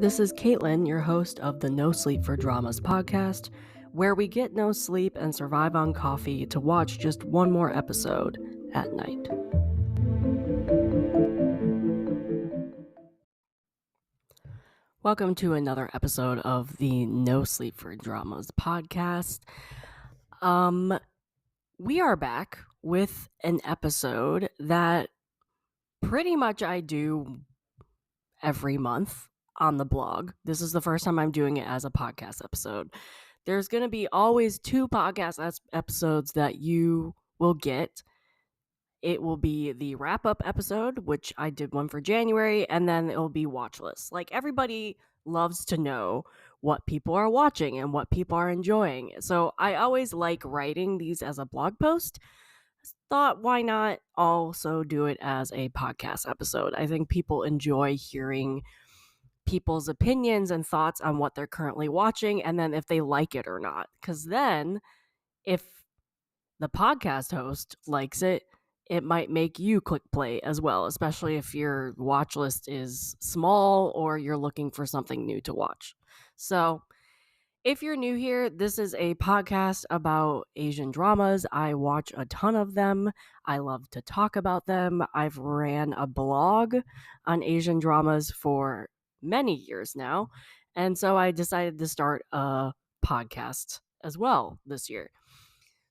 This is Caitlin, your host of the NoSleep4Dramas Podcast, where we get no sleep and survive on coffee to watch just one more episode at night. Welcome to another episode of the NoSleep4Dramas Podcast. We are back with an episode that pretty much I do every month on the blog. This is the first time I'm doing it as a podcast episode. There's going to be always two podcast episodes that you will get. It will be the wrap-up episode, which I did one for January, and then it will be watch lists. Like, everybody loves to know what people are watching and what people are enjoying. So I always like writing these as a blog post. Thought, why not also do it as a podcast episode? I think people enjoy hearing people's opinions and thoughts on what they're currently watching, and then if they like it or not. Because then, if the podcast host likes it, it might make you click play as well, especially if your watch list is small or you're looking for something new to watch. So, if you're new here, this is a podcast about Asian dramas. I watch a ton of them. I love to talk about them. I've ran a blog on Asian dramas for many years now. And so I decided to start a podcast as well this year.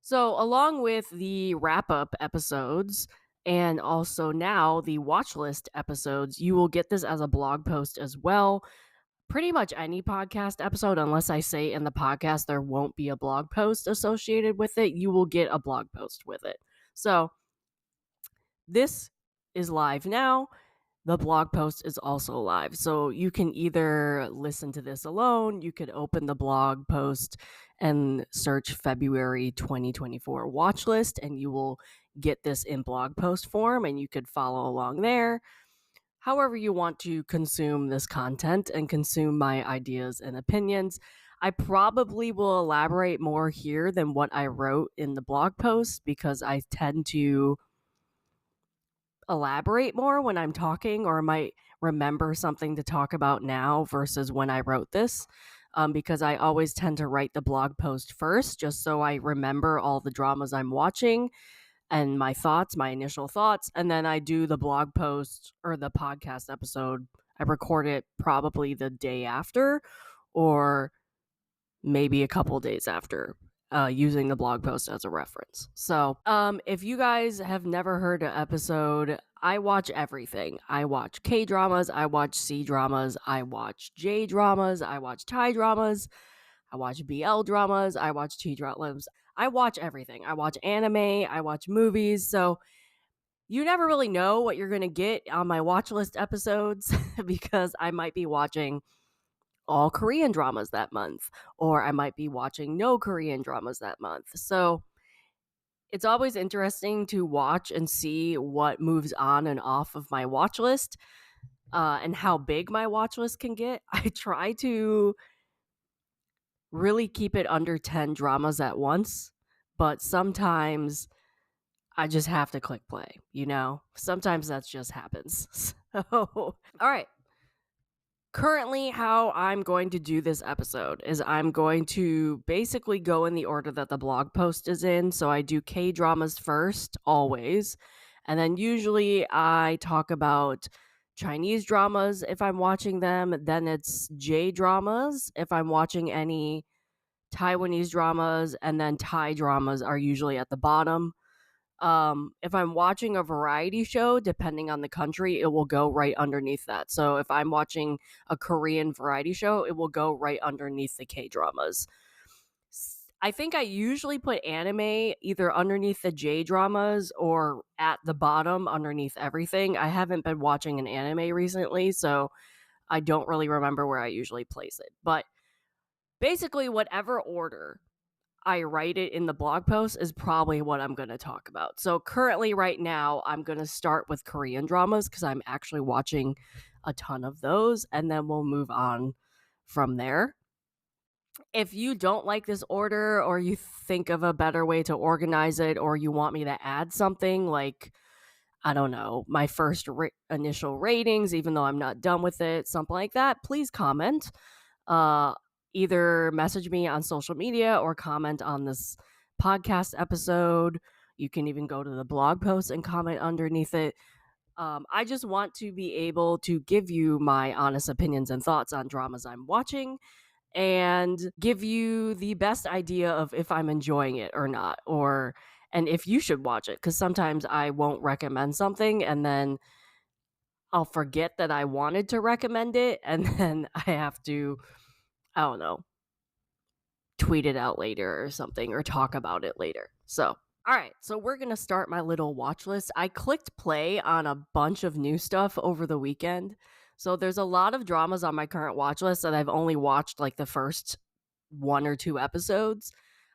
So along with the wrap-up episodes and also now the watch list episodes, you will get this as a blog post as well. Pretty much any podcast episode, unless I say in the podcast there won't be a blog post associated with it, you will get a blog post with it. So this is live now. The blog post is also live. So you can either listen to this alone, you could open the blog post and search February 2024 watch list, and you will get this in blog post form, and you could follow along there. However you want to consume this content and consume my ideas and opinions. I probably will elaborate more here than what I wrote in the blog post because I tend to elaborate more when I'm talking, or might remember something to talk about now versus when I wrote this, because I always tend to write the blog post first just so I remember all the dramas I'm watching and my thoughts, my initial thoughts, and then I do the blog post or the podcast episode. I record it probably the day after or maybe a couple days after, using the blog post as a reference. So if you guys have never heard an episode, I watch everything. I watch K-dramas, I watch C-dramas, I watch J-dramas, I watch Thai dramas, I watch BL dramas, I watch T-dramas. I watch everything. I watch anime, I watch movies, so you never really know what you're going to get on my watch list episodes because I might be watching all Korean dramas that month, or I might be watching no Korean dramas that month. So it's always interesting to watch and see what moves on and off of my watch list, and how big my watch list can get. I try to really keep it under 10 dramas at once, but sometimes I just have to click play, you know? Sometimes that just happens. So, all right. Currently, how I'm going to do this episode is I'm going to basically go in the order that the blog post is in. So I do K-dramas first, always. And then usually I talk about Chinese dramas if I'm watching them. Then it's J-dramas if I'm watching any Taiwanese dramas. And then Thai dramas are usually at the bottom. If I'm watching a variety show, depending on the country, it will go right underneath that. So if I'm watching a Korean variety show, it will go right underneath the K-dramas. I think I usually put anime either underneath the J-dramas or at the bottom underneath everything. I haven't been watching an anime recently, so I don't really remember where I usually place it. But basically, whatever order I write it in the blog post is probably what I'm going to talk about. So currently right now, I'm going to start with Korean dramas because I'm actually watching a ton of those, and then we'll move on from there. If you don't like this order, or you think of a better way to organize it, or you want me to add something like, I don't know, my first initial ratings, even though I'm not done with it, something like that, please comment. Uh, Either message me on social media or comment on this podcast episode. You can even go to the blog post and comment underneath it. I just want to be able to give you my honest opinions and thoughts on dramas I'm watching and give you the best idea of if I'm enjoying it or not, or and if you should watch it, because sometimes I won't recommend something and then I'll forget that I wanted to recommend it, and then I have to, I don't know, tweet it out later or something, or talk about it later. So, all right, so we're going to start my little watch list. I clicked play on a bunch of new stuff over the weekend. So there's a lot of dramas on my current watch list that I've only watched like the first 1 or 2 episodes.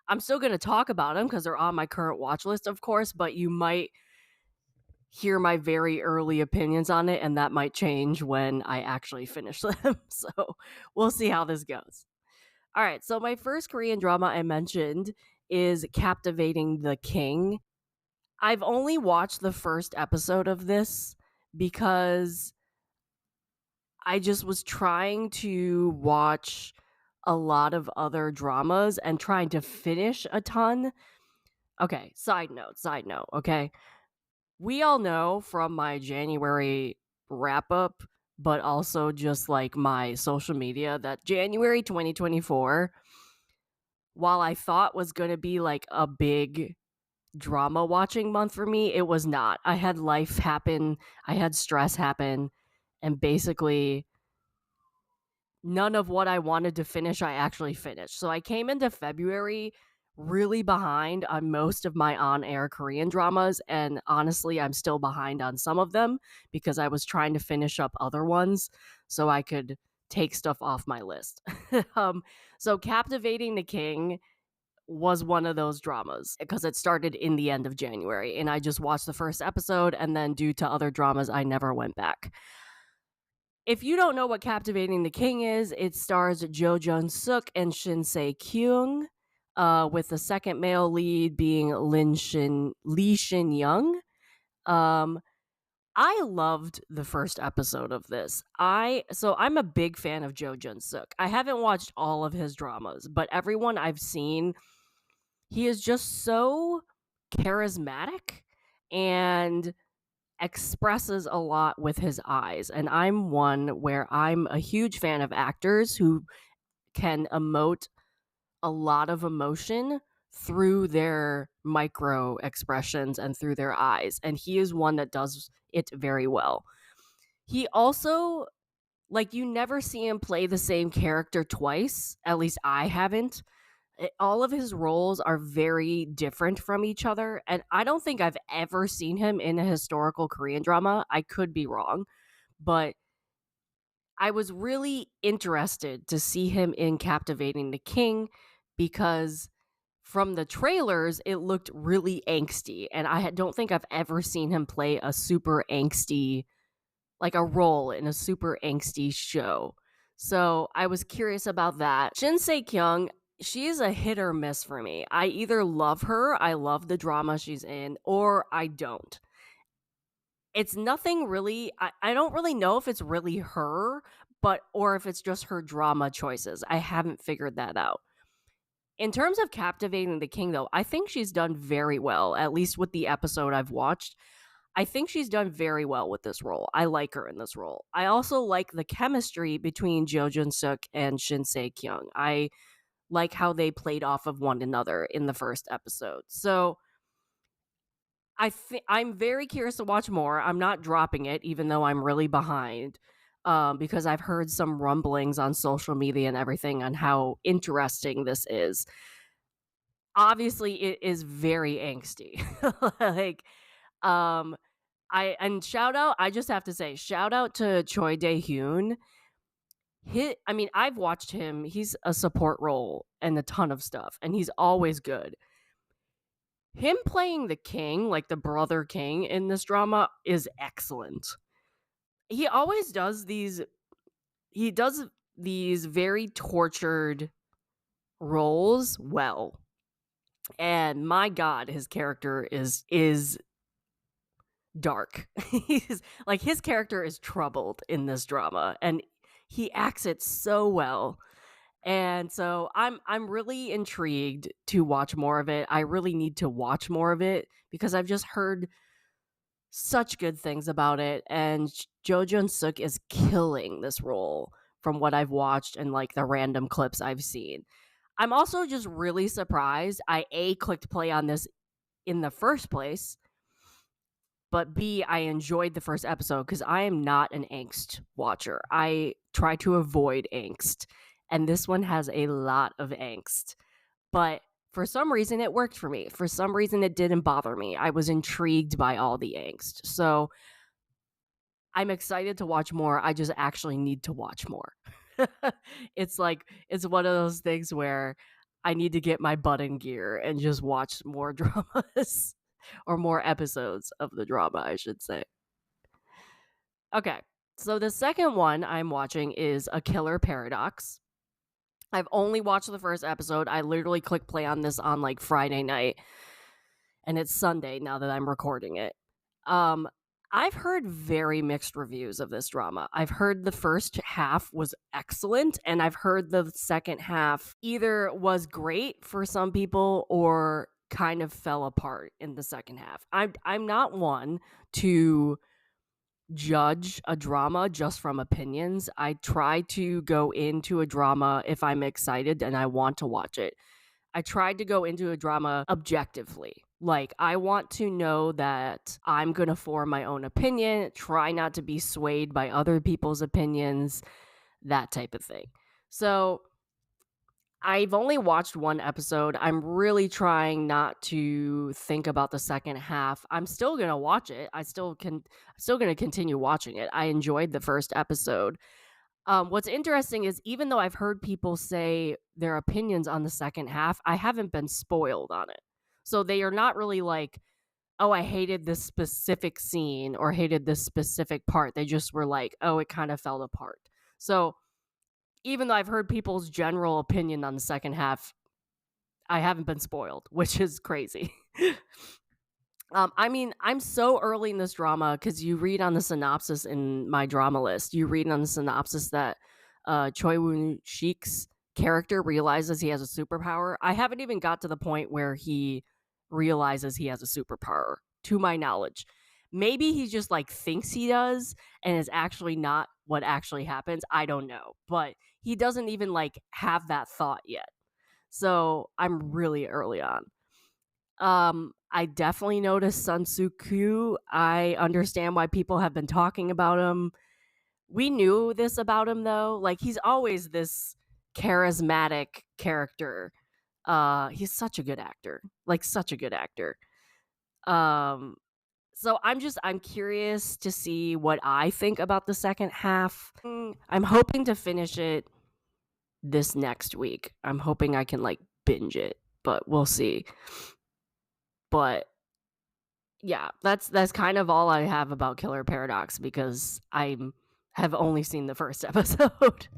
I'm still going to talk about them because they're on my current watch list, of course, but you might hear my very early opinions on it, and that might change when I actually finish them. So we'll see how this goes. All right, so my first Korean drama I mentioned is Captivating the King. I've only watched the first episode of this because I just was trying to watch a lot of other dramas and trying to finish a ton. Okay, side note, okay? We all know from my January wrap up, but also just like my social media, that January 2024, while I thought was going to be like a big drama watching month for me, it was not. I had life happen, I had stress happen, and basically none of what I wanted to finish I actually finished. So I came into February really behind on most of my on-air Korean dramas, and honestly, I'm still behind on some of them because I was trying to finish up other ones so I could take stuff off my list. So Captivating the King was one of those dramas because it started in the end of January, and I just watched the first episode, and then due to other dramas, I never went back. If you don't know what Captivating the King is, it stars Jo Jun-suk and Shin Se-kyung, with the second male lead being Lee Shin Young. I loved the first episode of this. I'm a big fan of Jo Jun-suk. I haven't watched all of his dramas, but everyone I've seen, he is just so charismatic and expresses a lot with his eyes. And I'm one where I'm a huge fan of actors who can emote a lot of emotion through their micro expressions and through their eyes. And he is one that does it very well. He also, like, you never see him play the same character twice. At least I haven't. All of his roles are very different from each other, and I don't think I've ever seen him in a historical Korean drama. I could be wrong, but I was really interested to see him in Captivating the King because from the trailers it looked really angsty, and don't think I've ever seen him play a super angsty, like a role in a super angsty show. So I was curious about that. Shin Se-kyung, she is a hit or miss for me. I either love her, I love the drama she's in, or I don't. It's nothing really, I don't really know if it's really her, or if it's just her drama choices. I haven't figured that out. In terms of Captivating the King, though, I think she's done very well, at least with the episode I've watched. I think she's done very well with this role. I like her in this role. I also like the chemistry between Jo Jun-suk and Shin Se-kyung. I like how they played off of one another in the first episode. So I'm very curious to watch more. I'm not dropping it, even though I'm really behind, because I've heard some rumblings on social media and everything on how interesting this is. Obviously, it is very angsty. Like, I just have to say, shout out to Choi Dae-hyun. I've watched him. He's a support role and a ton of stuff, and he's always good. Him playing the king, like the brother king in this drama, is excellent. He always does these very tortured roles well. And my God, his character is dark. He's like, his character is troubled in this drama, and he acts it so well. And so I'm really intrigued to watch more of it. I really need to watch more of it because I've just heard such good things about it, and Jo Jun-suk is killing this role from what I've watched and like the random clips I've seen. I'm also just really surprised I clicked play on this in the first place, but B, I enjoyed the first episode because I am not an angst watcher. I try to avoid angst, and this one has a lot of angst. But for some reason, it worked for me. For some reason, it didn't bother me. I was intrigued by all the angst. So I'm excited to watch more. I just actually need to watch more. It's like, it's one of those things where I need to get my butt in gear and just watch more dramas or more episodes of the drama, I should say. Okay, so the second one I'm watching is A Killer Paradox. I've only watched the first episode. I literally clicked play on this on like Friday night, and it's Sunday now that I'm recording it. I've heard very mixed reviews of this drama. I've heard the first half was excellent, and I've heard the second half either was great for some people or kind of fell apart in the second half. I'm not one to judge a drama just from opinions. I try to go into a drama if I'm excited and I want to watch it. I tried to go into a drama objectively. Like, I want to know that I'm going to form my own opinion, try not to be swayed by other people's opinions, that type of thing. So, I've only watched one episode. I'm really trying not to think about the second half. I'm still going to watch it. I'm still going to continue watching it. I enjoyed the first episode. What's interesting is even though I've heard people say their opinions on the second half, I haven't been spoiled on it. So they are not really like, oh, I hated this specific scene or hated this specific part. They just were like, oh, it kind of fell apart. So even though I've heard people's general opinion on the second half, I haven't been spoiled, which is crazy. I mean, I'm so early in this drama because you read on the synopsis in my drama list. You read on the synopsis that Choi Woon-shik's character realizes he has a superpower. I haven't even got to the point where he realizes he has a superpower, to my knowledge. Maybe he just like thinks he does and is actually not what actually happens. I don't know. But he doesn't even like have that thought yet. So I'm really early on. I definitely noticed Sun Soo Kyu. I understand why people have been talking about him. We knew this about him though. Like, he's always this charismatic character. He's such a good actor. Like, such a good actor. So I'm curious to see what I think about the second half. I'm hoping to finish it this next week. I'm hoping I can like binge it, but we'll see. But yeah, that's kind of all I have about Killer Paradox because I have only seen the first episode.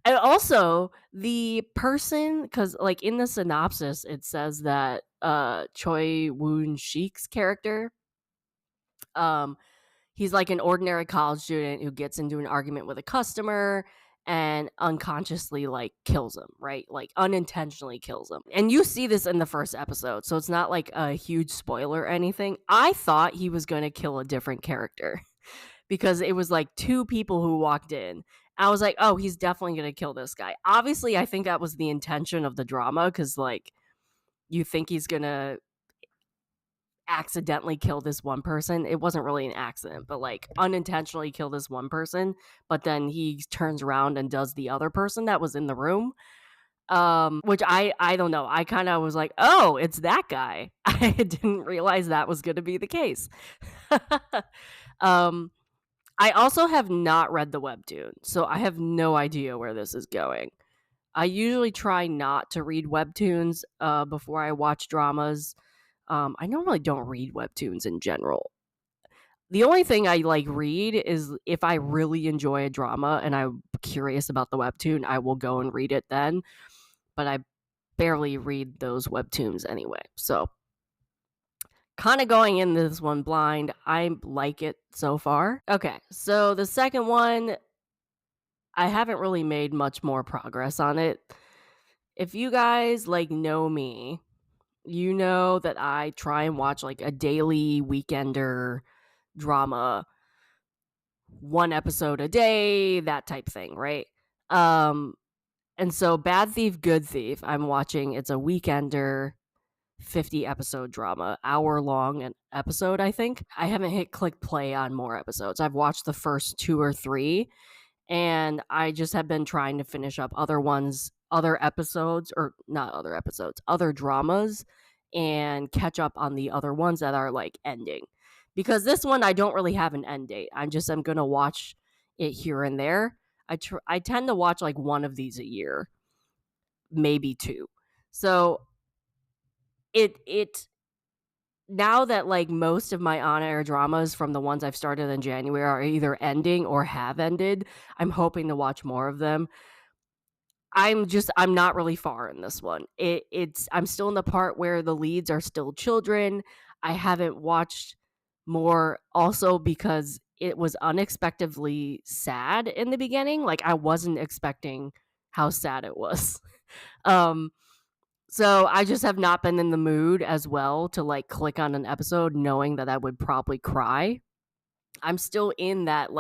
And also the person, because like in the synopsis it says that Choi Woon-shik's character, he's like an ordinary college student who gets into an argument with a customer and unconsciously like kills him, right? Like unintentionally kills him. And you see this in the first episode, so it's not like a huge spoiler or anything. I thought he was going to kill a different character because it was like two people who walked in. I was like, oh, he's definitely going to kill this guy. Obviously, I think that was the intention of the drama because like you think he's going to accidentally kill this one person. It wasn't really an accident, but like unintentionally kill this one person, but then he turns around and does the other person that was in the room. Which I don't know. I kind of was like, oh, it's that guy. I didn't realize that was going to be the case. I also have not read the webtoon, so I have no idea where this is going. I usually try not to read webtoons before I watch dramas. I normally don't read webtoons in general. The only thing I like read is if I really enjoy a drama and I'm curious about the webtoon, I will go and read it then. But I barely read those webtoons anyway. So kind of going in this one blind. I like it so far. Okay, so the second one, I haven't really made much more progress on it. If you guys know me, you know that I try and watch a daily weekender drama, one episode a day, that type thing, right? Um and so Bad Thief, Good Thief, I'm watching. It's a weekender 50 episode drama, hour long an episode, I think. I haven't hit click play on more episodes. I've watched the first 2 or 3, and I just have been trying to finish up other episodes, or not other episodes, other dramas, and catch up on the other ones that are ending. Because this one, I don't really have an end date. I'm going to watch it here and there. I tend to watch one of these a year, maybe 2. So it now that most of my on-air dramas from the ones I've started in January are either ending or have ended, I'm hoping to watch more of them. I'm not really far in this one. I'm still in the part where the leads are still children. I haven't watched more, also because it was unexpectedly sad in the beginning. I wasn't expecting how sad it was. So I just have not been in the mood as well to click on an episode knowing that I would probably cry. I'm still in that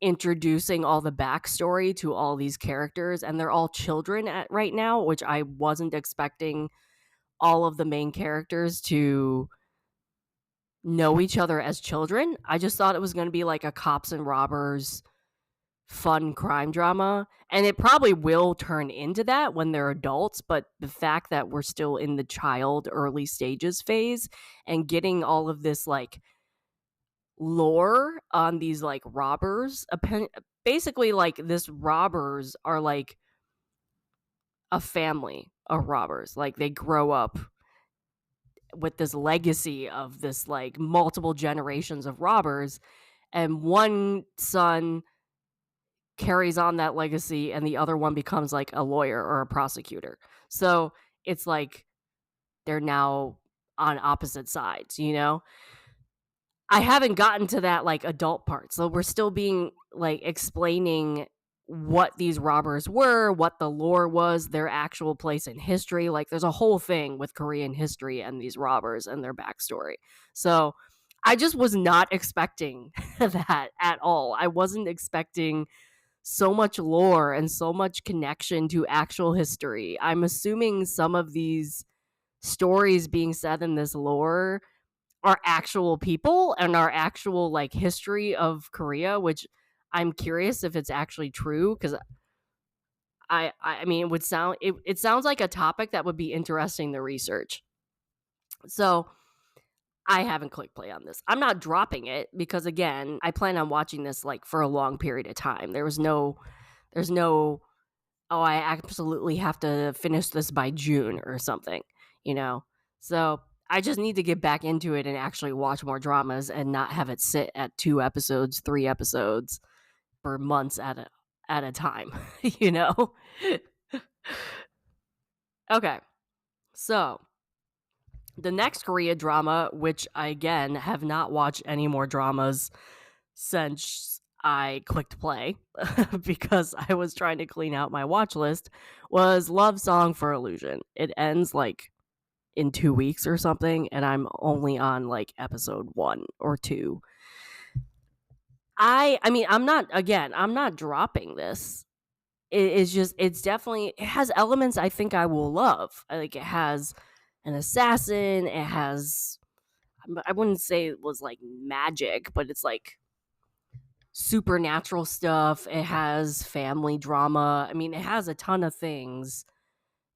introducing all the backstory to all these characters, and they're all children right now, which I wasn't expecting all of the main characters to know each other as children. I just thought it was going to be a cops and robbers fun crime drama, and it probably will turn into that when they're adults, but the fact that we're still in the child early stages phase and getting all of this lore on these robbers, basically this robbers are a family of robbers. They grow up with this legacy of this multiple generations of robbers, and one son carries on that legacy and the other one becomes a lawyer or a prosecutor. So it's they're now on opposite sides, I haven't gotten to that adult part. So we're still being explaining what these robbers were, what the lore was, their actual place in history. There's a whole thing with Korean history and these robbers and their backstory. So I just was not expecting that at all. I wasn't expecting so much lore and so much connection to actual history. I'm assuming some of these stories being said in this lore are actual people and are actual history of Korea, which I'm curious if it's actually true, because I mean it sounds like a topic that would be interesting to research. So I haven't clicked play on this. I'm not dropping it because, again, I plan on watching this for a long period of time. There's no oh, I absolutely have to finish this by June or something, So I just need to get back into it and actually watch more dramas and not have it sit at 2 episodes, 3 episodes for months at a time, Okay. So the next Korea drama, which I again have not watched any more dramas since I clicked play because I was trying to clean out my watch list, was Love Song for Illusion. It ends in 2 weeks or something, and I'm only on episode 1 or 2. I mean, I'm not dropping this. It's definitely, it has elements I think I will love. It has an assassin, it has, I wouldn't say it was magic, but it's supernatural stuff. It has family drama. I mean, it has a ton of things,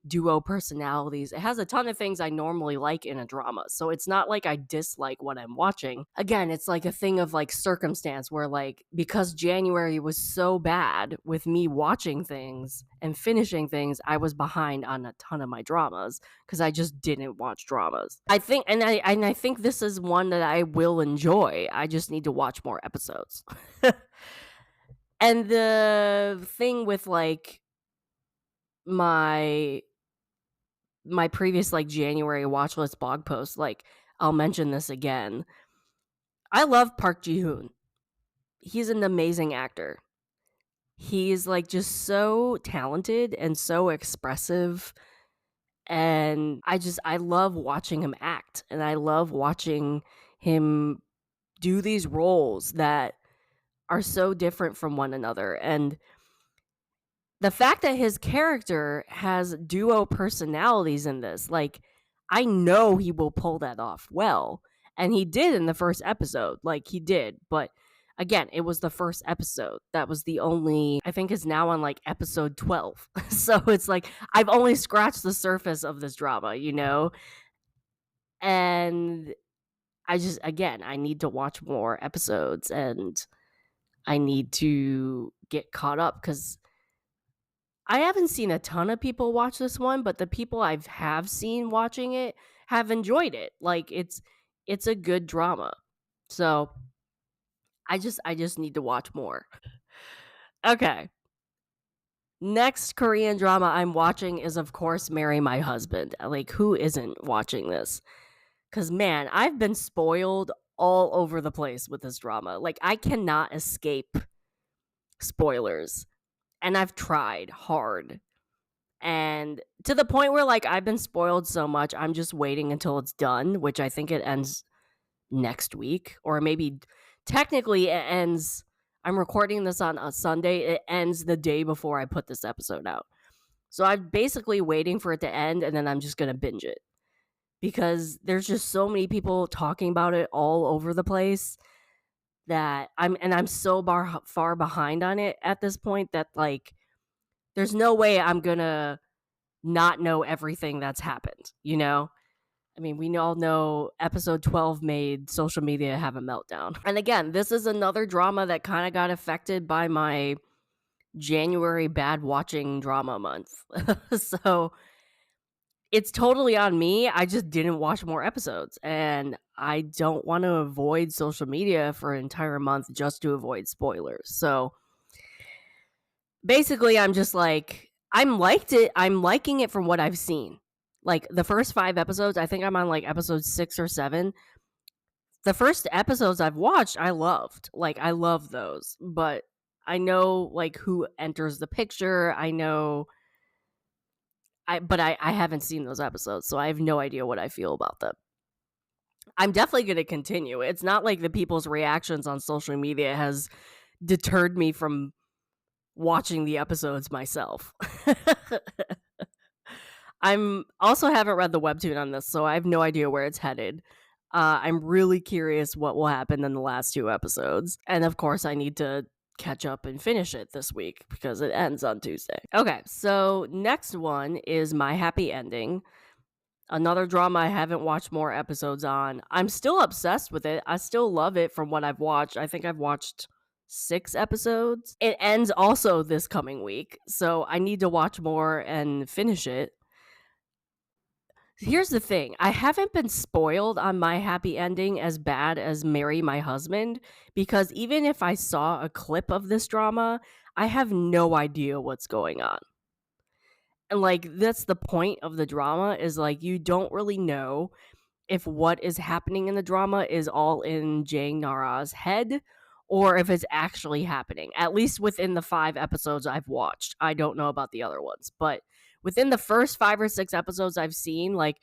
duo personalities. It has a ton of things I normally like in a drama. So it's not I dislike what I'm watching. Again, it's a thing of circumstance where because January was so bad with me watching things and finishing things, I was behind on a ton of my dramas because I just didn't watch dramas. I think and I think this is one that I will enjoy. I just need to watch more episodes. And the thing with my my previous like January watch list blog post, like I'll mention this again. I love Park Ji-hoon. He's an amazing actor. He's like just so talented and so expressive, and I love watching him act, and I love watching him do these roles that are so different from one another. And the fact that his character has duo personalities in this, like, I know he will pull that off well. And he did in the first episode. Like, he did. But again, it was the first episode. That was the only, I think it's now on like episode 12. So it's like, I've only scratched the surface of this drama, you know? And I need to watch more episodes, and I need to get caught up because I haven't seen a ton of people watch this one, but the people have seen watching it have enjoyed it. Like it's a good drama. So I just need to watch more. Okay. Next Korean drama I'm watching is of course Marry My Husband. Like who isn't watching this? Cuz man, I've been spoiled all over the place with this drama. Like I cannot escape spoilers. And I've tried hard. And to the point where like I've been spoiled so much, I'm just waiting until it's done, which I think it ends next week, or maybe technically it ends. I'm recording this on a Sunday. It ends the day before I put this episode out. So I'm basically waiting for it to end, and then I'm just going to binge it because there's just so many people talking about it all over the place that I'm so far behind on it at this point that like there's no way I'm going to not know everything that's happened, you know? I mean, we all know episode 12 made social media have a meltdown. And again, this is another drama that kind of got affected by my January bad watching drama month. So it's totally on me. I just didn't watch more episodes. And I don't want to avoid social media for an entire month just to avoid spoilers. So basically, I'm just like, I'm liking it from what I've seen. Like the first 5 episodes, I think I'm on like episode 6 or 7. The first episodes I've watched, I loved. Like I love those. But I know like who enters the picture. I know I haven't seen those episodes, so I have no idea what I feel about them. I'm definitely going to continue. It's not like the people's reactions on social media has deterred me from watching the episodes myself. I'm also haven't read the webtoon on this, so I have no idea where it's headed. I'm really curious what will happen in the last 2 episodes. And of course, I need to catch up and finish it this week because it ends on Tuesday. Okay, so next one is My Happy Ending. Another drama I haven't watched more episodes on. I'm still obsessed with it. I still love it from what I've watched. I think I've watched 6 episodes. It ends also this coming week, so I need to watch more and finish it. Here's the thing. I haven't been spoiled on My Happy Ending as bad as Marry My Husband, because even if I saw a clip of this drama, I have no idea what's going on. And like that's the point of the drama, is like you don't really know if what is happening in the drama is all in Jang Nara's head or if it's actually happening. At least within the 5 episodes I've watched. I don't know about the other ones, but within the first 5 or 6 episodes I've seen, like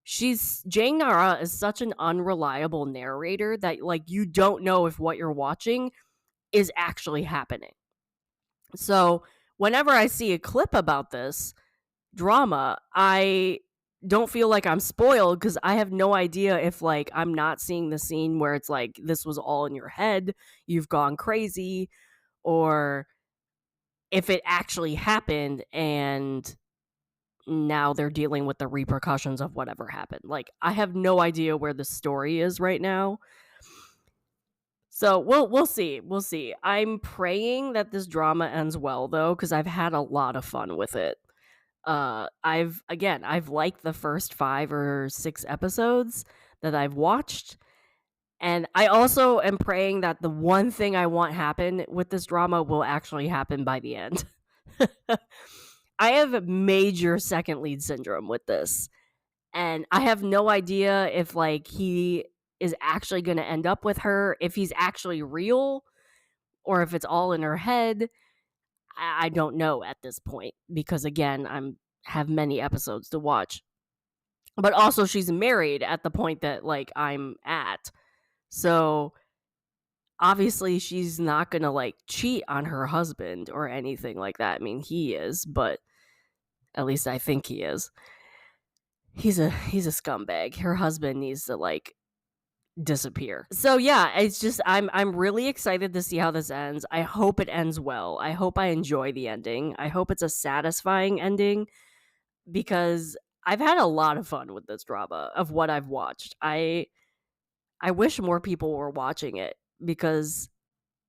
Jang Nara is such an unreliable narrator that like you don't know if what you're watching is actually happening. So whenever I see a clip about this drama, I don't feel like I'm spoiled because I have no idea if like I'm not seeing the scene where it's like this was all in your head, you've gone crazy, or if it actually happened and now they're dealing with the repercussions of whatever happened. Like I have no idea where the story is right now. So we'll see. We'll see. I'm praying that this drama ends well though, because I've had a lot of fun with it. I've liked the first 5 or 6 episodes that I've watched. And I also am praying that the one thing I want happen with this drama will actually happen by the end. I have a major second lead syndrome with this. And I have no idea if like he is actually going to end up with her, if he's actually real, or if it's all in her head. I don't know at this point because again, I'm have many episodes to watch. But also she's married at the point that like I'm at. So obviously she's not going to like cheat on her husband or anything like that. I mean, he is, but at least I think he is. He's a scumbag. Her husband needs to like disappear. So yeah, it's just I'm really excited to see how this ends. I hope it ends well. I hope I enjoy the ending. I hope it's a satisfying ending because I've had a lot of fun with this drama of what I've watched. I wish more people were watching it because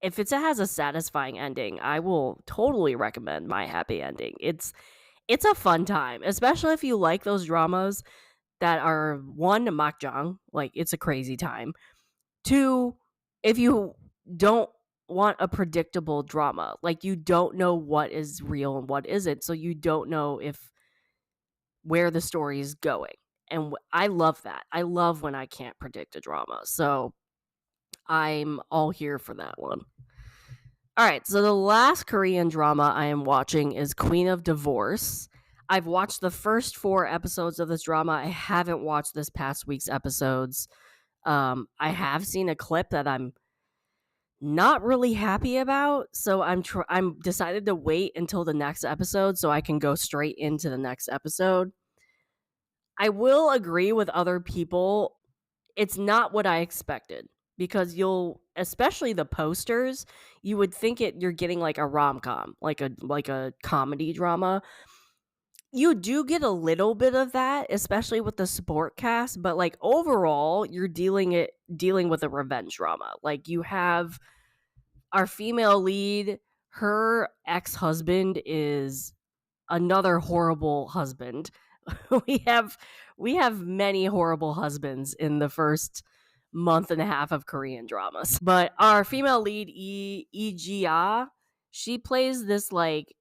if it has a satisfying ending, I will totally recommend My Happy Ending. It's a fun time, especially if you like those dramas that are one makjang, like it's a crazy time. Two, if you don't want a predictable drama, like you don't know what is real and what isn't, so you don't know if where the story is going. And I love that. I love when I can't predict a drama. So I'm all here for that one. All right, so the last Korean drama I am watching is Queen of Divorce. I've watched the first 4 episodes of this drama. I haven't watched this past week's episodes. I have seen a clip that I'm not really happy about, so I'm decided to wait until the next episode so I can go straight into the next episode. I will agree with other people. It's not what I expected because especially the posters, you would think you're getting like a rom-com, like a comedy drama. You do get a little bit of that, especially with the support cast, but like overall, you're dealing with a revenge drama. Like you have our female lead, her ex-husband is another horrible husband. we have many horrible husbands in the first month and a half of Korean dramas. But our female lead, Lee she plays this like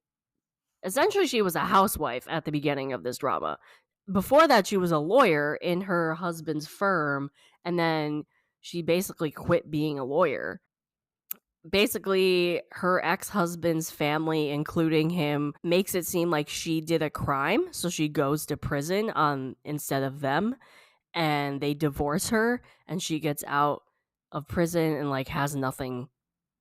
essentially she was a housewife at the beginning of this drama. Before that, she was a lawyer in her husband's firm, and then she basically quit being a lawyer. Basically, her ex-husband's family, including him, makes it seem like she did a crime, so she goes to prison instead of them, and they divorce her, and she gets out of prison and like has nothing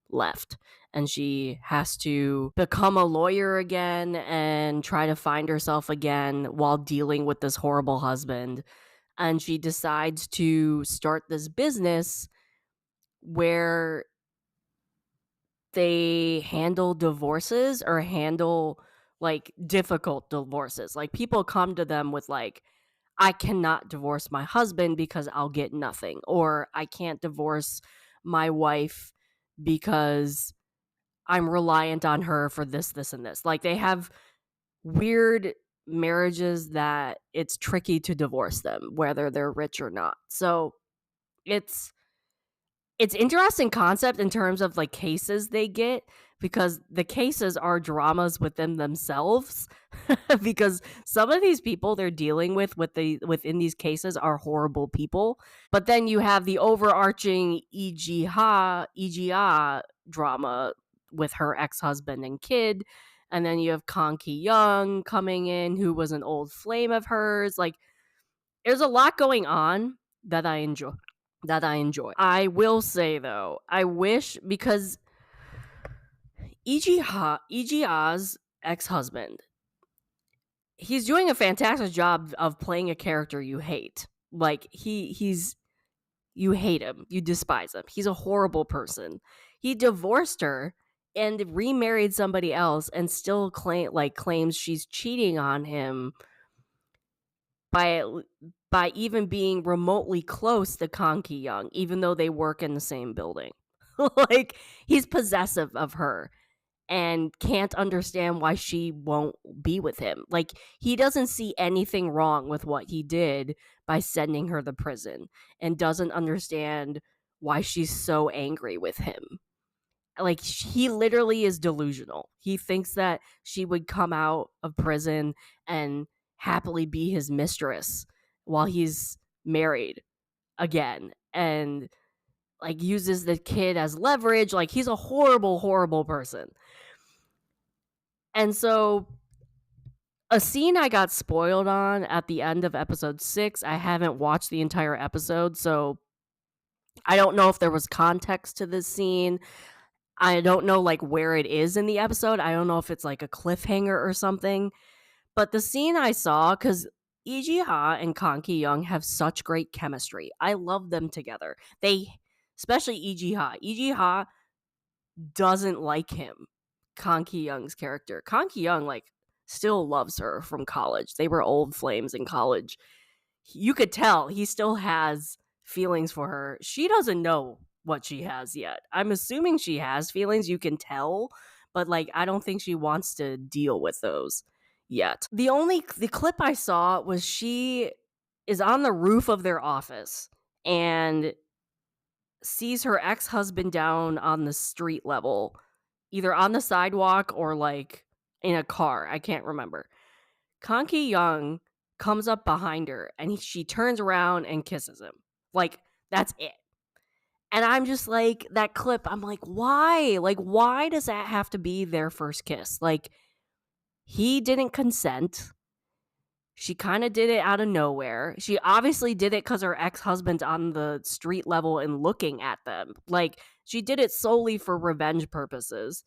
left, and she has to become a lawyer again and try to find herself again while dealing with this horrible husband. And she decides to start this business where they handle divorces or handle like difficult divorces. Like people come to them with like, I cannot divorce my husband because I'll get nothing, or I can't divorce my wife because I'm reliant on her for this, and this. Like they have weird marriages that it's tricky to divorce them, whether they're rich or not. So it's interesting concept in terms of like cases they get, because the cases are dramas within themselves because some of these people they're dealing within these cases are horrible people. But then you have the overarching EGA drama with her ex-husband and kid, and then you have Kang Ki-young coming in, who was an old flame of hers. Like there's a lot going on that I enjoy. I will say though, I wish, because Ijia's ex-husband, he's doing a fantastic job of playing a character you hate. Like you hate him, you despise him. He's a horrible person. He divorced her and remarried somebody else and still claims she's cheating on him by even being remotely close to Kang Ki-young, even though they work in the same building. Like, he's possessive of her and can't understand why she won't be with him. Like, he doesn't see anything wrong with what he did by sending her to prison, and doesn't understand why she's so angry with him. Like, he literally is delusional. He thinks that she would come out of prison and happily be his mistress while he's married again, and like uses the kid as leverage. Like, he's a horrible, horrible person. And so a scene I got spoiled on at the end of episode 6, I haven't watched the entire episode, so I don't know if there was context to this scene. I don't know like where it is in the episode. I don't know if it's like a cliffhanger or something. But the scene I saw, because Lee Ji Ha and Kang Ki Young have such great chemistry. I love them together. Especially Lee Ji Ha. Lee Ji Ha doesn't like him, Kang Ki Young's character. Kang Ki Young like still loves her from college. They were old flames in college. You could tell he still has feelings for her. She doesn't know what she has yet. I'm assuming she has feelings, you can tell, but like I don't think she wants to deal with those yet. The clip I saw was she is on the roof of their office and sees her ex-husband down on the street level, either on the sidewalk or like in a car. I can't remember. Kang Ki Young comes up behind her and she turns around and kisses him. Like, that's it. And I'm just like, that clip, I'm like, why? Like, why does that have to be their first kiss? Like, he didn't consent. She kind of did it out of nowhere. She obviously did it because her ex-husband's on the street level and looking at them. Like, she did it solely for revenge purposes.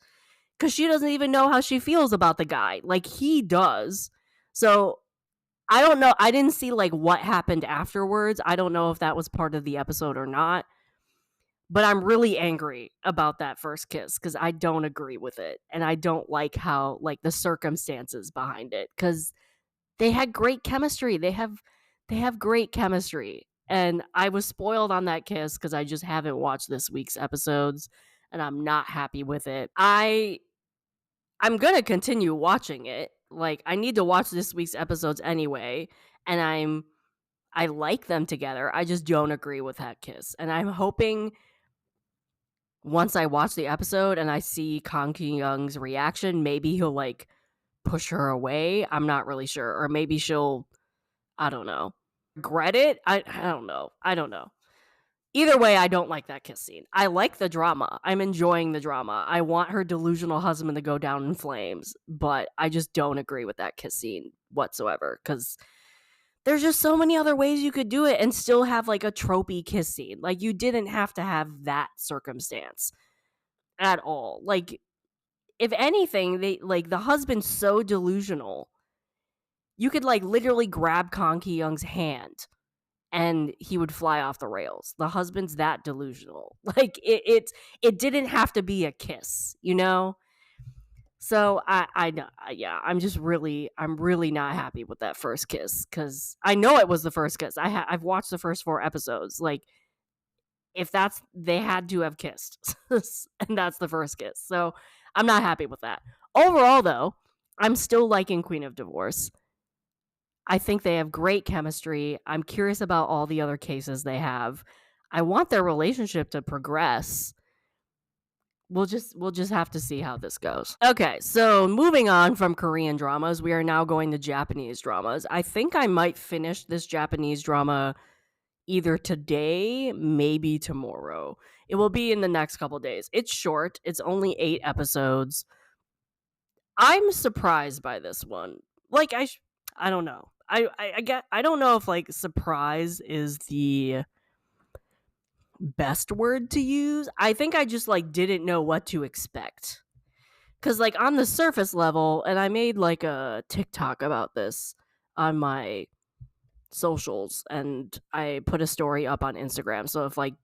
Because she doesn't even know how she feels about the guy. Like, he does. So, I don't know. I didn't see, like, what happened afterwards. I don't know if that was part of the episode or not. But I'm really angry about that first kiss because I don't agree with it. And I don't like how, like, the circumstances behind it. Because they had great chemistry. They have great chemistry. And I was spoiled on that kiss because I just haven't watched this week's episodes. And I'm not happy with it. I'm gonna continue watching it. Like, I need to watch this week's episodes anyway. And I like them together. I just don't agree with that kiss. And I'm hoping once I watch the episode and I see Kang Ki Young's reaction, maybe he'll like push her away. I'm not really sure. Or maybe she'll, I don't know, regret it. I don't know. I don't know. Either way, I don't like that kiss scene. I like the drama. I'm enjoying the drama. I want her delusional husband to go down in flames, but I just don't agree with that kiss scene whatsoever because there's just so many other ways you could do it and still have like a tropey kiss scene. Like, you didn't have to have that circumstance at all. Like, if anything, they like the husband's so delusional. You could like literally grab Kang Ki Young's hand and he would fly off the rails. The husband's that delusional. Like, it didn't have to be a kiss, you know? So I'm really not happy with that first kiss because I know it was the first kiss. I've watched the first 4 episodes. Like, if they had to have kissed, and that's the first kiss. So I'm not happy with that. Overall, though, I'm still liking Queen of Divorce. I think they have great chemistry. I'm curious about all the other cases they have. I want their relationship to progress. We'll just have to see how this goes. Okay, so moving on from Korean dramas, we are now going to Japanese dramas. I think I might finish this Japanese drama either today, maybe tomorrow. It will be in the next couple days. It's short. It's only 8 episodes. I'm surprised by this one. Like, I don't know. I don't know if like surprise is the best word to use. I think I just like didn't know what to expect. Cause like on the surface level, and I made like a TikTok about this on my socials and I put a story up on Instagram. So if like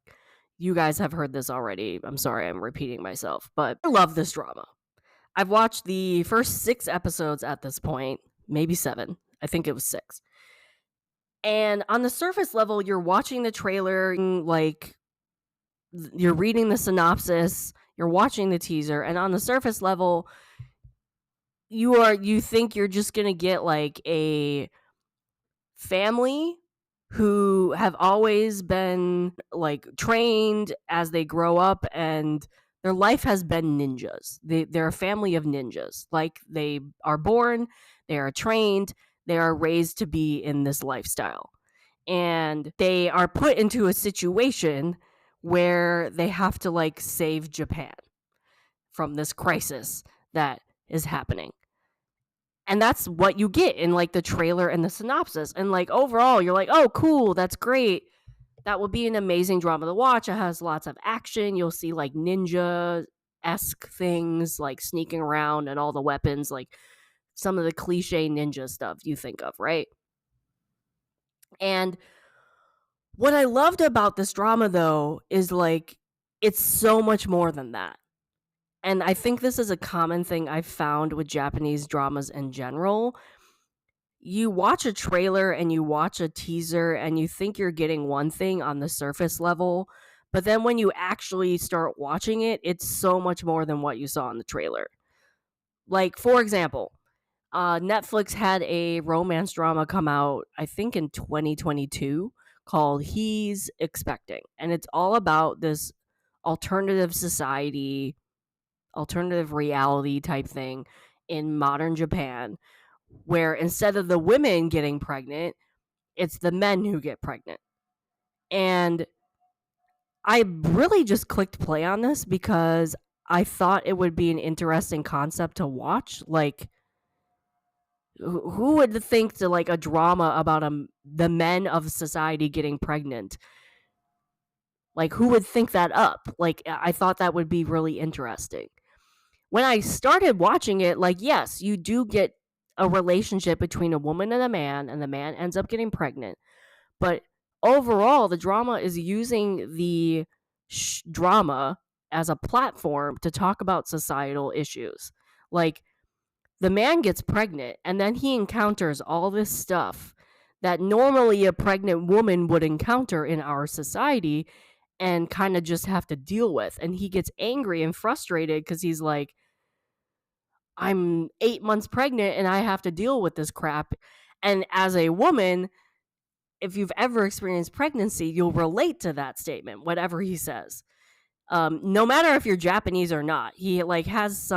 you guys have heard this already, I'm sorry I'm repeating myself, but I love this drama. I've watched the first 6 episodes at this point, maybe 7. I think it was 6. And on the surface level, you're watching the trailer, like you're reading the synopsis, you're watching the teaser, and on the surface level, you think you're just gonna get like a family who have always been like trained as they grow up and their life has been ninjas. They're a family of ninjas. Like, they are born, they are trained, they are raised to be in this lifestyle. And they are put into a situation where they have to like save Japan from this crisis that is happening. And that's what you get in like the trailer and the synopsis. And like overall, you're like, oh, cool, that's great. That would be an amazing drama to watch. It has lots of action. You'll see like ninja-esque things like sneaking around and all the weapons, like some of the cliche ninja stuff you think of, right? And what I loved about this drama, though, is like it's so much more than that. And I think this is a common thing I've found with Japanese dramas in general. You watch a trailer and you watch a teaser and you think you're getting one thing on the surface level, but then when you actually start watching it, it's so much more than what you saw in the trailer. Like, for example, Netflix had a romance drama come out, I think in 2022, called He's Expecting. And it's all about this alternative society, alternative reality type thing in modern Japan, where instead of the women getting pregnant, it's the men who get pregnant. And I really just clicked play on this because I thought it would be an interesting concept to watch. Like, who would think to like a drama about the men of society getting pregnant? Like, who would think that up? Like, I thought that would be really interesting. When I started watching it, like, yes, you do get a relationship between a woman and the man ends up getting pregnant. But overall, the drama is using the drama as a platform to talk about societal issues. Like, the man gets pregnant and then he encounters all this stuff that normally a pregnant woman would encounter in our society and kind of just have to deal with. And he gets angry and frustrated because he's like, I'm 8 months pregnant and I have to deal with this crap. And as a woman, if you've ever experienced pregnancy, you'll relate to that statement, whatever he says. No matter if you're Japanese or not, he like has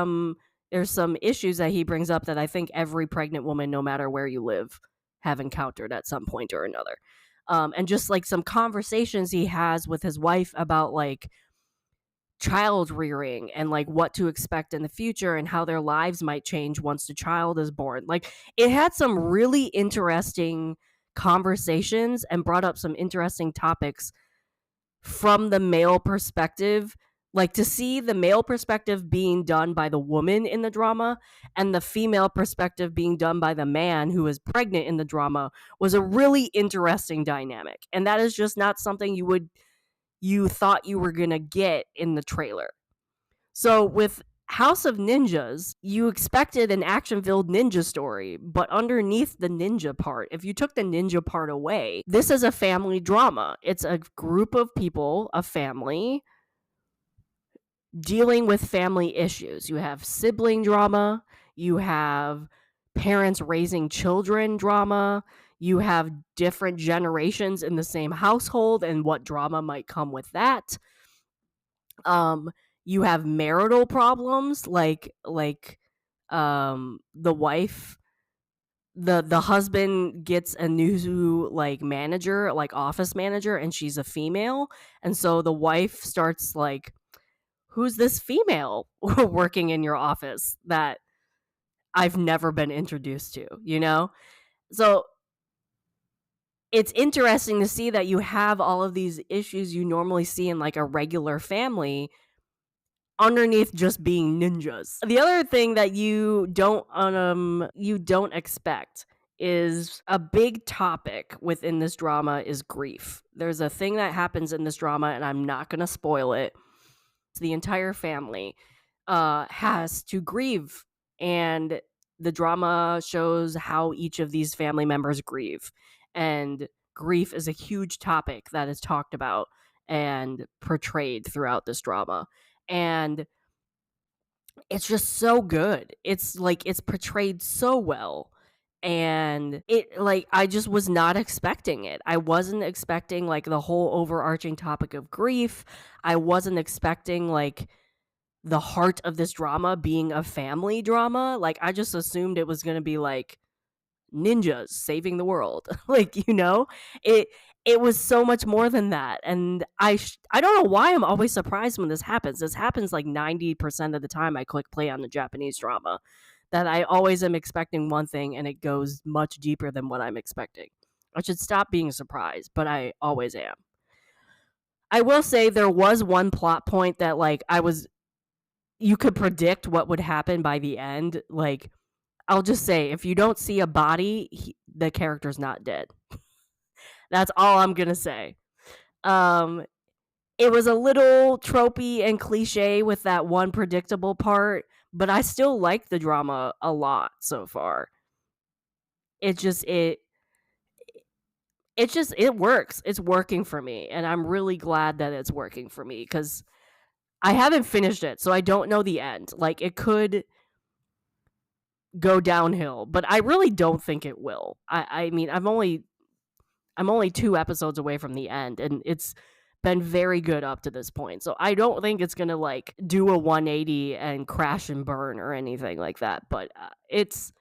there's some issues that he brings up that I think every pregnant woman, no matter where you live, have encountered at some point or another. And just like some conversations he has with his wife about like child rearing and like what to expect in the future and how their lives might change once the child is born. Like, it had some really interesting conversations and brought up some interesting topics from the male perspective. Like, to see the male perspective being done by the woman in the drama and the female perspective being done by the man who is pregnant in the drama was a really interesting dynamic. And that is just not something you thought you were gonna get in the trailer. So with House of Ninjas, you expected an action-filled ninja story, but underneath the ninja part, if you took the ninja part away, this is a family drama. It's a group of people, a family, dealing with family issues. You have sibling drama, you have parents raising children drama, you have different generations in the same household and what drama might come with that. You have marital problems, like the wife, the husband gets a new like manager, like office manager, and she's a female, and so the wife starts like, who's this female working in your office that I've never been introduced to, you know? So it's interesting to see that you have all of these issues you normally see in like a regular family underneath just being ninjas. The other thing that you don't expect is a big topic within this drama is grief. There's a thing that happens in this drama, and I'm not going to spoil it. The entire family has to grieve, and the drama shows how each of these family members grieve. And grief is a huge topic that is talked about and portrayed throughout this drama. And it's just so good. It's like it's portrayed so well. And it like I just was not expecting it. I wasn't expecting like the whole overarching topic of grief. I wasn't expecting like the heart of this drama being a family drama. Like, I just assumed it was going to be like ninjas saving the world. Like, it it was so much more than that. And I don't know why I'm always surprised when this happens. This happens like 90% of the time I click play on the Japanese drama, that I always am expecting one thing and it goes much deeper than what I'm expecting. I should stop being surprised, but I always am. I will say there was one plot point that like you could predict what would happen by the end. Like, I'll just say, if you don't see a body, the character's not dead. That's all I'm gonna say. Um, it was a little tropey and cliche with that one predictable part, but I still like the drama a lot so far. It just it works. It's working for me, and I'm really glad that it's working for me because I haven't finished it, so I don't know the end. Like, it could go downhill, but I really don't think it will. I mean, I'm only 2 episodes away from the end, and it's been very good up to this point. So I don't think it's going to like do a 180 and crash and burn or anything like that, but it's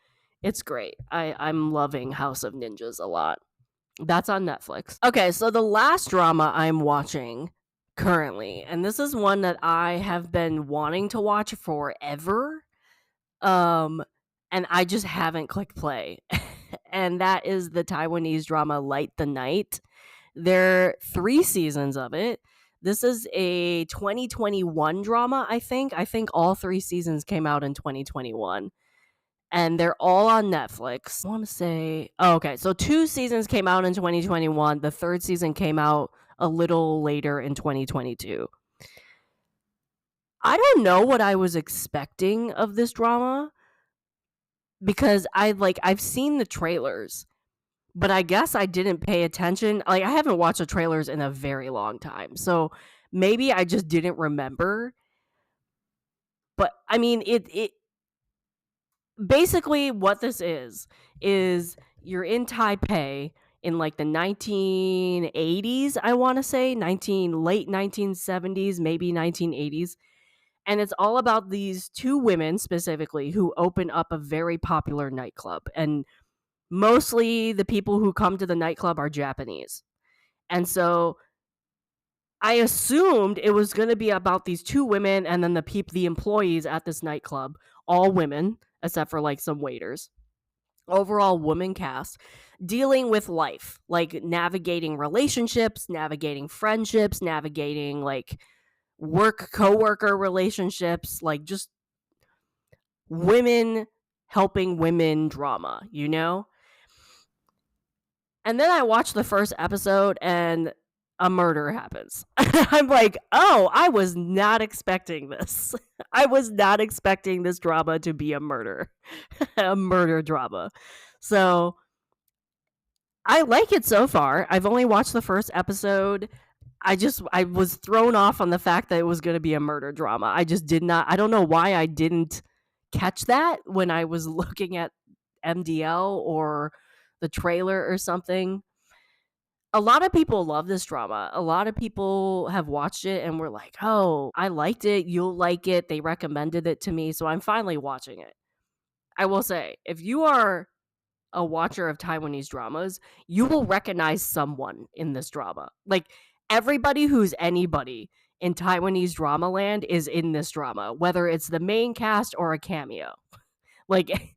great. I'm loving House of Ninjas a lot. That's on Netflix. Okay, so the last drama I'm watching currently, and this is one that I have been wanting to watch forever, and I just haven't clicked play. And that is the Taiwanese drama Light the Night. There are 3 seasons of it. This is a 2021 drama, I think. I think all 3 seasons came out in 2021. And they're all on Netflix. I want to say, okay, so 2 seasons came out in 2021. The 3rd season came out a little later in 2022. I don't know what I was expecting of this drama because I've seen the trailers, but I guess I didn't pay attention. Like, I haven't watched the trailers in a very long time, so maybe I just didn't remember. But I mean, it basically what this is you're in Taipei in like the 1980s, I want to say late 1970s, maybe 1980s. And it's all about these 2 women specifically who open up a very popular nightclub. And mostly the people who come to the nightclub are Japanese. And so I assumed it was going to be about these 2 women and then the employees at this nightclub, all women, except for like some waiters. Overall woman cast dealing with life, like navigating relationships, navigating friendships, navigating like coworker relationships, like just women helping women drama, And then I watched the first episode and a murder happens. I'm like, oh, I was not expecting this. I was not expecting this drama to be a murder drama. So I like it so far. I've only watched the first episode. I was thrown off on the fact that it was going to be a murder drama. I don't know why I didn't catch that when I was looking at MDL or the trailer or something. A lot of people love this drama. A lot of people have watched it and were like, oh, I liked it. You'll like it. They recommended it to me. So I'm finally watching it. I will say, if you are a watcher of Taiwanese dramas, you will recognize someone in this drama. Like, everybody who's anybody in Taiwanese drama land is in this drama, whether it's the main cast or a cameo. Like,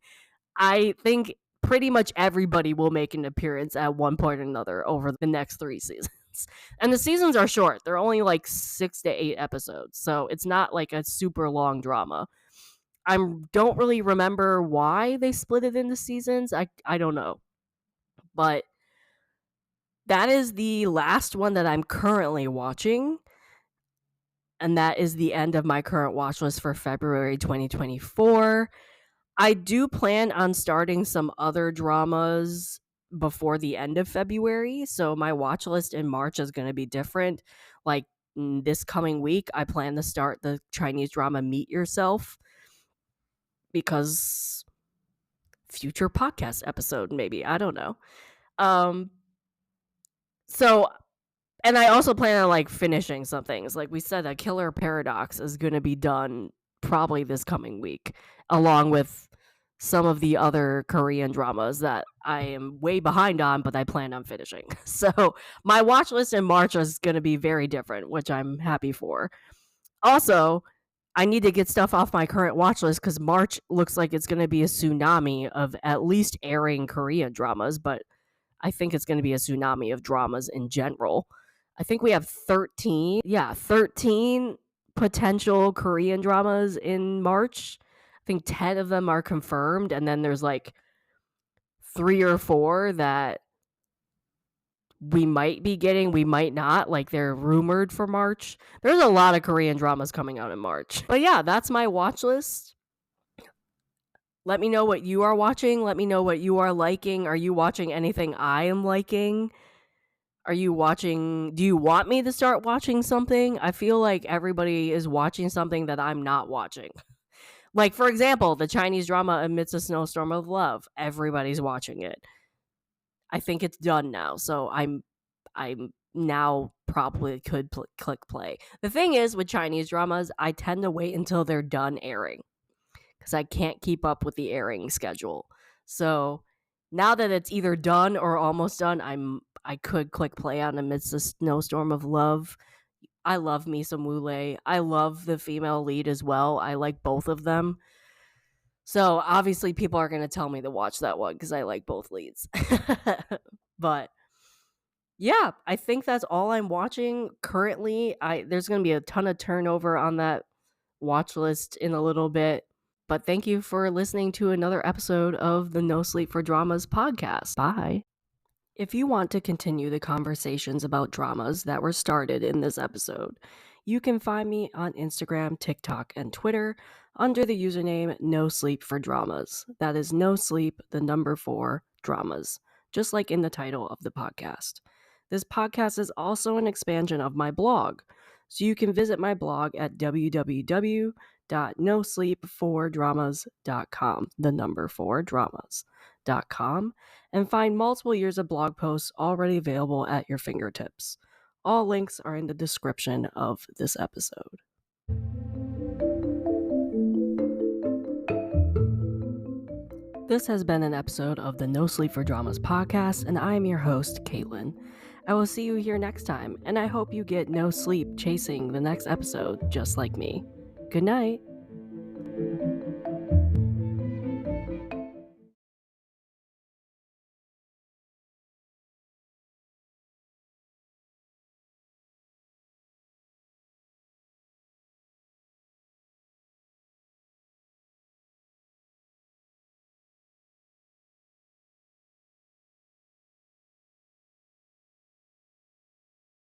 I think pretty much everybody will make an appearance at one point or another over the next 3 seasons. And the seasons are short. They're only like 6 to 8 episodes. So it's not like a super long drama. I don't really remember why they split it into seasons. I don't know. But that is the last one that I'm currently watching. And that is the end of my current watch list for February 2024. I do plan on starting some other dramas before the end of February. So my watch list in March is going to be different. Like, this coming week, I plan to start the Chinese drama Meet Yourself, because future podcast episode, maybe. I don't know. So, and I also plan on like finishing some things. Like we said, A Killer Paradox is going to be done probably this coming week, along with some of the other Korean dramas that I am way behind on, but I plan on finishing. So my watch list in March is going to be very different, which I'm happy for. Also, I need to get stuff off my current watch list because March looks like it's going to be a tsunami of at least airing Korean dramas, but I think it's going to be a tsunami of dramas in general. I think we have 13 potential Korean dramas in March. I think 10 of them are confirmed, and then there's like 3 or 4 that we might be getting, we might not, like they're rumored for March. There's a lot of Korean dramas coming out in March. But yeah, that's my watch list. Let me know what you are watching. Let me know what you are liking. Are you watching anything I am liking? Do you want me to start watching something? I feel like everybody is watching something that I'm not watching. Like, for example, the Chinese drama Amidst a Snowstorm of Love. Everybody's watching it. I think it's done now, so I'm now probably could click play. The thing is, with Chinese dramas, I tend to wait until they're done airing because I can't keep up with the airing schedule. So now that it's either done or almost done, I could click play on Amidst a Snowstorm of Love. I love me some Wule. I love the female lead as well. I like both of them. So obviously people are going to tell me to watch that one because I like both leads. But yeah, I think that's all I'm watching currently. There's going to be a ton of turnover on that watch list in a little bit. But thank you for listening to another episode of the No Sleep for Dramas podcast. Bye. If you want to continue the conversations about dramas that were started in this episode, you can find me on Instagram, TikTok, and Twitter under the username NoSleep4Dramas. That is no sleep, the number 4 dramas, just like in the title of the podcast. This podcast is also an expansion of my blog, so you can visit my blog at www.NoSleep4Dramas.com, the number 4 dramas.com, and find multiple years of blog posts already available at your fingertips. All links are in the description of this episode. This has been an episode of the No Sleep for Dramas podcast, and I am your host, Caitlin. I will see you here next time, and I hope you get no sleep chasing the next episode just like me. Good night.